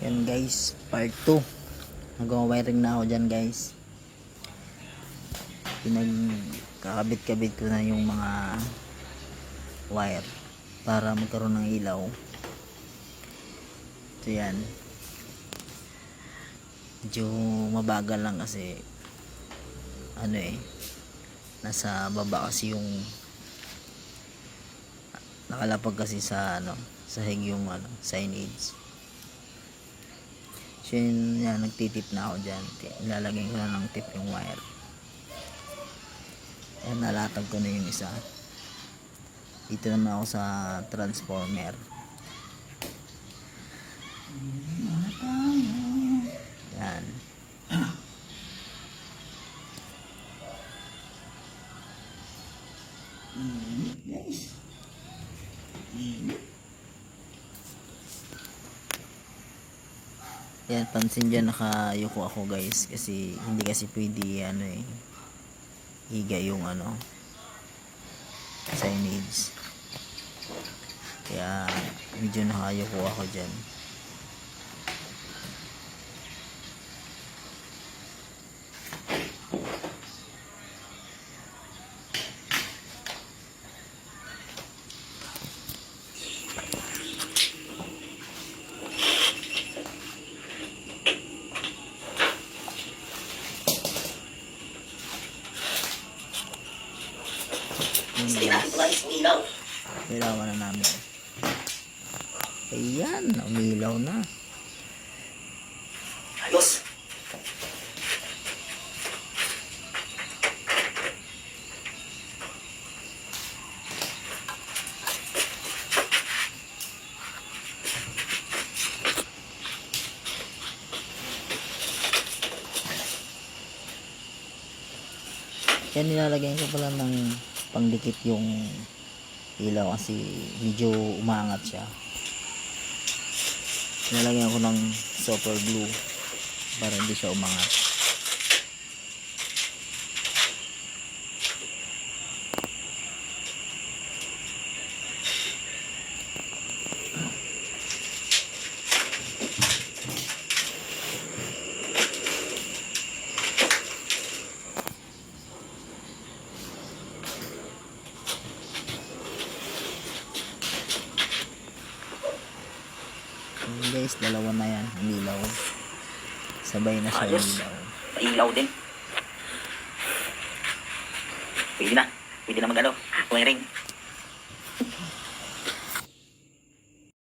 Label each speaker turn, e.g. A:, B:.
A: Yan guys, part 2. Nag-wiring na ako dyan guys. Pinagkakabit-kabit ko na yung mga wire para magkaroon ng ilaw. So yan. Medyo mabagal lang kasi nasa baba kasi yung nakalapag kasi sa sahig yung signage. So yan, nagtitip na ako dyan. Ilalagay ko na ng tip yung wire. Ayan, nalatag ko na yung isa. Dito naman ako sa transformer. Yan. Guys. Yan, pansin dyan nakayuko ako guys kasi hindi kasi pwede higa yung signage, kaya medyo nakayuko ako dyan. Kailangan na namin. Ayan, umilaw na.
B: Ayos.
A: Yan, nilalagyan ko pala ng pangdikit yung ilaw kasi medyo umaangat siya. Nilalagyan ko ng super glue para hindi siya umangat. Guys, dalawa na yan, umilaw. Sabay na siya umilaw.
B: Ilaw din. Pwede na mag wiring.